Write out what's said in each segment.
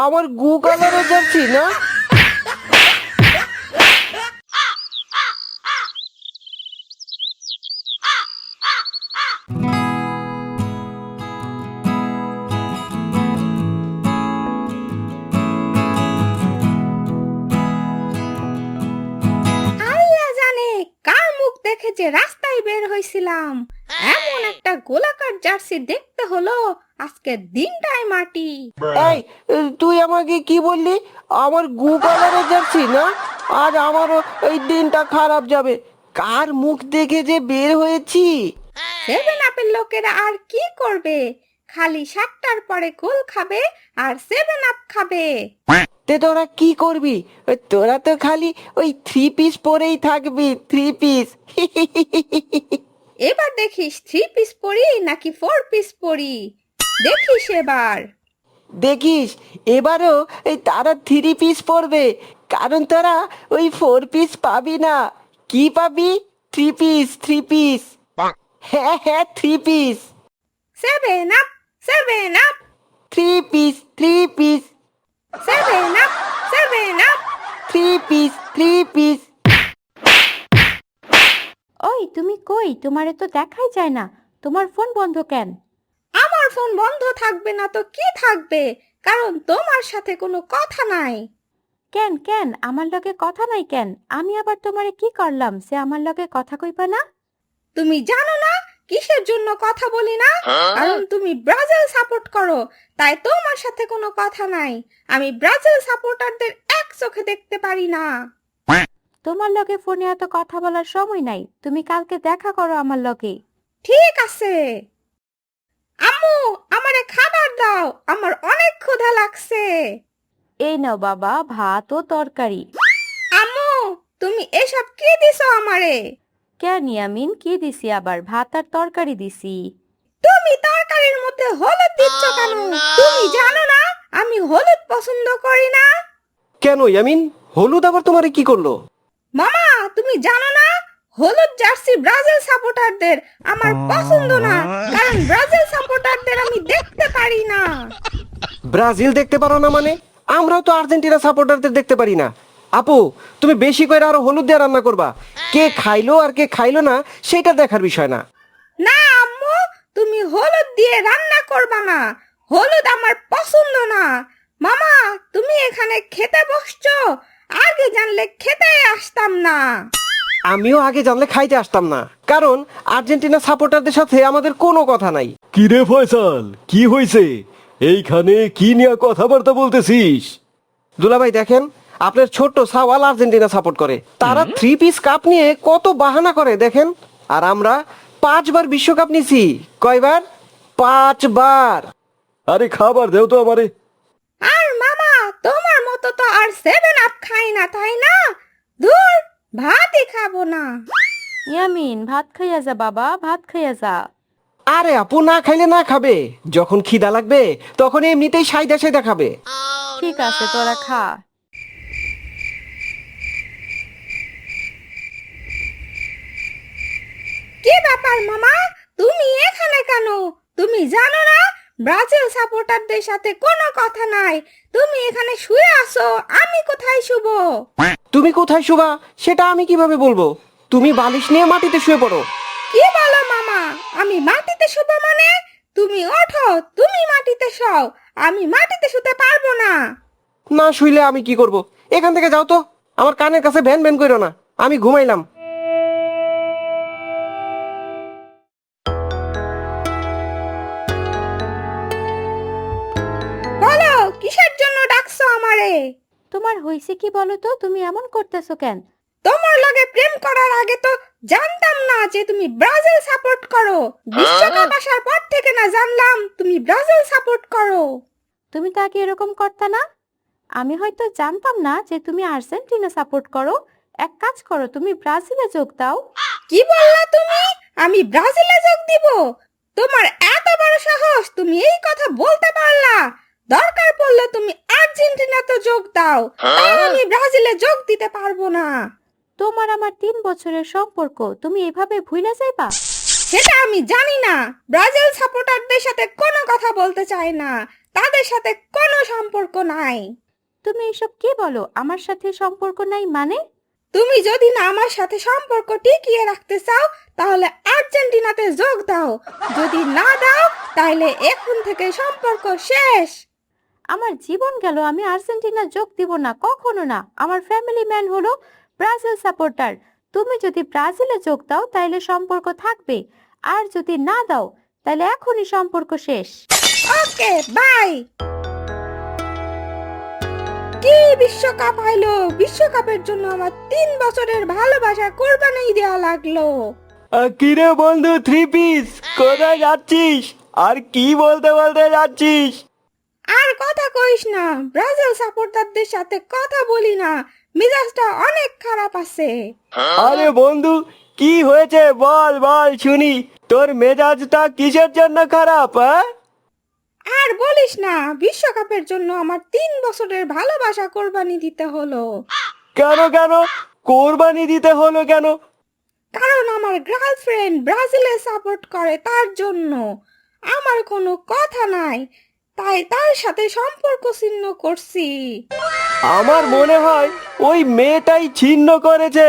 আমার গু কালারের জার্সি না? আল্লাহ জানে কার মুখ দেখে যে রাস্তায় বের হইছিলাম, এমন একটা গোলাকার জার্সি দেখতে হলো, আজকের দিনটাই মাটি। এই, তুই আমাকে কি বললি? আমার গু কালারের জার্সি না? আজ আমারও এই দিনটা খারাপ যাবে। কার মুখ দেখে যে বের হয়েছি? সেভেন আপের লোকেরা আর কি করবে? খালি 7টার পরে গোল খাবে আর সেভেন আপ খাবে। তে তোরা কি করবি? তোরা তো খালি ওই 3 পিস পরেই থাকবি, 3 পিস। এবার দেখিস 3 পিস পরি নাকি 4 পিস পরি, দেখিস এবার। দেখিস এবারও এই তারা 3 পিস পরবে, কারণ তোরা ওই 4 পিস পাবি না। কি পাবি? 3 পিস, 3 পিস। হ্যাঁ হ্যাঁ, 3 piece. Seven up, seven up, 3 piece, 3 piece, seven up, seven up. 3 piece, 3 piece. ওই তুমি কই? তোমারে তো দেখাই যায় না। তোমার ফোন বন্ধ কেন? আমার ফোন বন্ধ থাকবে না তো কি থাকবে, কারণ তোমার সাথে কোনো কথা নাই। কেন কেন আমার লগে কথা নাই কেন? আমি আবার তোমারে কি করলাম সে আমার লগে কথা কইবা না? তুমি জানো না কিসের জন্য কথা বলি না? কারণ তুমি ব্রাজিল সাপোর্ট করো, তাই তোমার সাথে কোনো কথা নাই। আমি ব্রাজিল সাপোর্টারদের এক চোখে দেখতে পারি না। তোমার লগে ফোনে এত কথা বলার সময় নাই। তুমি কালকে দেখা করো আমার লগে। ঠিক আছে। আম্মু, আমারে খাবার দাও, আমার অনেক ক্ষুধা লাগছে। এই নাও বাবা, ভাত ও তরকারি। আম্মু, তুমি এসব কি দিছো আমারে? কেন ইয়ামিন, কি দিছি আবার? ভাত আর তরকারি দিছি। তুমি তরকারির মধ্যে হলুদ দিচ্ছ কেন? তুমি জানো না আমি হলুদ পছন্দ করি না। কেন ইয়ামিন, হলুদ আবার তোমারে কি করলো? মামা, তুমি জানো না হলুদ জার্সি ব্রাজিল সাপোর্টারদের আমার পছন্দ না, কারণ ব্রাজিল সাপোর্টারদের আমি দেখতে পারি না। ব্রাজিল দেখতে পারো না মানে? আমরাও তো আর্জেন্টিনা সাপোর্টারদের দেখতে পারি না। আপু, তুমি বেশি করে আরো হলুদ দিয়ে রান্না করবা। কে খাইলো আর কে খাইলো না সেটা দেখার বিষয় না। না আম্মু, তুমি হলুদ দিয়ে রান্না করবা না, হলুদ আমার পছন্দ না। মামা, তুমি এখানে খেতে বসছো, আগে জানলে খেতে আসতাম না। আমিও আগে জানলে খাইতে আসতাম না, কারণ আর্জেন্টিনা সাপোর্টারদের সাথে আমাদের কোনো কথা নাই। কি রে ফয়সাল, কি হয়েছে? এইখানে কি নিয়ে কথাবার্তা বলতেছিস? দুলাভাই দেখেন, আপনার ছোট্ট সাওয়াল আর্জেন্টিনা সাপোর্ট করে, তারা 3 পিস কাপ নিয়ে কত বাহানা করে দেখেন। আর আমরা 5 বার বিশ্বকাপ নিছি। কয়বার? 5 বার। আরে খাবার দেও তো আমারে। আর মামা, তোমার মতো তো আর সেভেন আপ খাই না, তাই না? দূর, ভাতই খাবো না। ইয়ামিন, ভাত খাইয়া যা বাবা, ভাত খাইয়া যা। আরে আপু, না খাইলে না খাবে, যখন খিদা লাগবে তখন এমনিতেই সাইদা সাইদা খাবে। ঠিক আছে, তোরা খা। কি ব্যাপার মামা, তুমি এখানে কেন? তুমি জানো না ব্রাজিল সাপোর্টারদের সাথে কোনো কথা নাই। তুমি এখানে শুয়ে আছো, আমি কোথায় শুবো? তুমি কোথায় শুবা সেটা আমি কিভাবে বলবো? তুমি বালিশ নিয়ে মাটিতে শুয়ে পড়ো। কি বলো মামা? আমি মাটিতে শুবো মানে? তুমি ওঠো, তুমি মাটিতে শোও, আমি মাটিতে শুতে পারবো না। না শুইলে আমি কি করব? এখান থেকে যাও তো, আমার কানের কাছে ভ্যান ভ্যান করো না, আমি ঘুমাইলাম। বলো, কিসের জন্য ডাকছো আমারে? তোমার হইছে কি বলো তো? তুমি এমন করতেছো কেন? তোমার লগে প্রেম করার আগে তো জানতাম না যে তুমি ব্রাজিল সাপোর্ট করো। বিশ্বকাপ আসার পর থেকে না জানলাম তুমি ব্রাজিল সাপোর্ট করো। তুমি তো আগে এরকম করতে না। আমি হয়তো জানতাম না যে তুমি আর্জেন্টিনা সাপোর্ট করো। এক কাজ করো, তুমি ব্রাজিলে যোগ দাও। কি বললা তুমি? আমি ব্রাজিলে যোগ দিব? তোমার এত বড় সাহস, তুমি এই কথা বলতে পারলা? দরকার পড়লে তুমি আর্জেন্টিনাতে যোগ দাও, তাও আমি ব্রাজিলে যোগ দিতে পারবো না। তোমার আমার 3 বছরের সম্পর্ক, তুমি এভাবে ভুলে যাইবা? সেটা আমি জানি না, ব্রাজিল সাপোর্টারদের সাথে কোনো কথা বলতে চাই না। তাদের সাথে কোনো সম্পর্ক নাই। তুমি এসব কি বলো? আমার সাথে সম্পর্ক নাই মানে? তুমি যদি না আমার সাথে সম্পর্ক টিকিয়ে রাখতে চাও তাহলে আর্জেন্টিনাতে যোগ দাও, যদি না দাও তাহলে এখন থেকে সম্পর্ক শেষ। আমার জীবন গেল, আমি আর্জেন্টিনা যোগ দিব না, কখনো না। আমার ফ্যামিলি ম্যান হলো ব্রাজিল সাপোর্টার। তুমি যদি ব্রাজিলে যোগ দাও তাহলে সম্পর্ক থাকবে, আর যদি না দাও তাহলে এখনই সম্পর্ক শেষ। ওকে, বাই। কি বিশ্বকাপ আইলো! বিশ্বকাপের জন্য আমার 3 বছরের ভালোবাসা কোরবানি দেওয়া লাগলো। কিরে বন্ধু থ্রি পিস, কোথায় যাচ্ছিস? আর কি বলতে বলতে যাচ্ছিস? আর কথা কইস না, ব্রাজিল সাপোর্টারদের সাথে কথা বলি না, মেজাজটা অনেক খারাপ আছে। আরে বন্ধু, কি হয়েছে বল বল শুনি। তোর মেজাজটা কিসের জন্য খারাপ? আর বলিস না, বিশ্বকাপের জন্য আমার 3 বছরের ভালোবাসা কোরবানি দিতে হলো। কেন কেন কোরবানি দিতে হলো কেন? কারণ আমার গার্লফ্রেন্ড ব্রাজিলে সাপোর্ট করে, তার জন্য। আমার কোনো কথা নাই, তাই তার সাথে সম্পর্ক ছিন্ন করছি। আমার মনে হয় ওই মেয়েটাই ছিন্ন করেছে,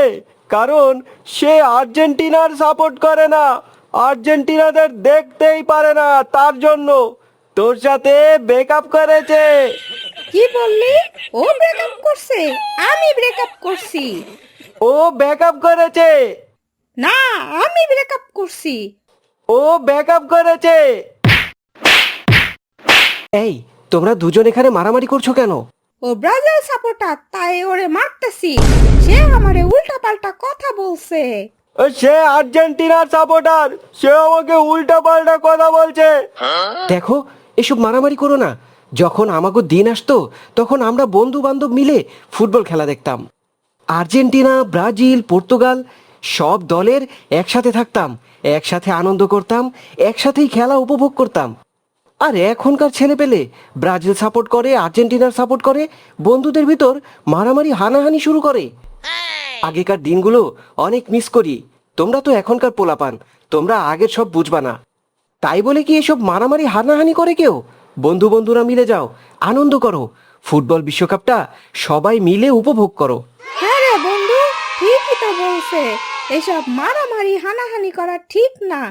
কারণ সে আর্জেন্টিনার সাপোর্ট করে না, আর্জেন্টিনাদের দেখতেই পারে না, তার জন্য তোর সাথে ব্রেকআপ করেছে। কি বললি? ও ব্রেকআপ করছে? আমি ব্রেকআপ করছি? ও ব্যাকআপ করেছে। না, আমি ব্রেকআপ করছি। ও ব্যাকআপ করেছে। এই, তোমরা দুজন এখানে মারামারি করছো কেন? ও ব্রাজিল সাপোর্টার, তাই ওরে মারতেছি। সে আমারে উল্টাপাল্টা কথা বলছে। সে আর্জেন্টিনার সাপোর্টার, সে আমাকে উল্টা পাল্টা কথা বলছে। দেখো, এসব মারামারি করো না। যখন আমাকে দিন আসতো তখন আমরা বন্ধু বান্ধব মিলে ফুটবল খেলা দেখতাম। আর্জেন্টিনা, ব্রাজিল, পর্তুগাল সব দলের একসাথে থাকতাম, একসাথে আনন্দ করতাম, একসাথেই খেলা উপভোগ করতাম। আর এখনকার ছেলেপেলে ব্রাজিল সাপোর্ট করে, আর্জেন্টিনার সাপোর্ট করে, বন্ধুদের ভিতর মারামারি হানাহানি শুরু করে। আগেকার দিনগুলো অনেক মিস করি। তোমরা তো এখনকার পোলাপান, তোমরা আগের সব বুঝবা না। তাই বলে কি এসব মারামারি হানাহানি করে কেউ? বন্ধু বন্ধুরা মিলে যাও, আনন্দ করো, ফুটবল বিশ্বকাপটা সবাই মিলে উপভোগ করো। হ্যাঁ রে বন্ধু, ঠিকই তো বলছে। এসব মারামারি হানাহানি করা ঠিক না।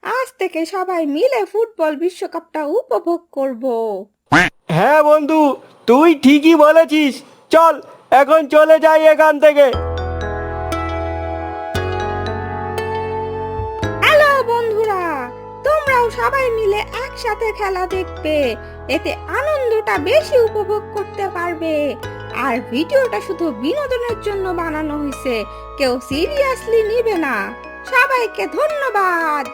আজ থেকে সবাই মিলে ফুটবল বিশ্বকাপটা উপভোগ করব। হ্যাঁ বন্ধু, তুই ঠিকই বলেছিস। চল এখন চলে যাই এখান থেকে। হ্যালো বন্ধুরা, তোমরাও সবাই মিলে একসাথে খেলা দেখবে, এতে আনন্দটা বেশি উপভোগ করতে পারবে। আর ভিডিওটা শুধু বিনোদনের জন্য বানানো হয়েছে, কেউ সিরিয়াসলি নিবে না। সবাইকে ধন্যবাদ।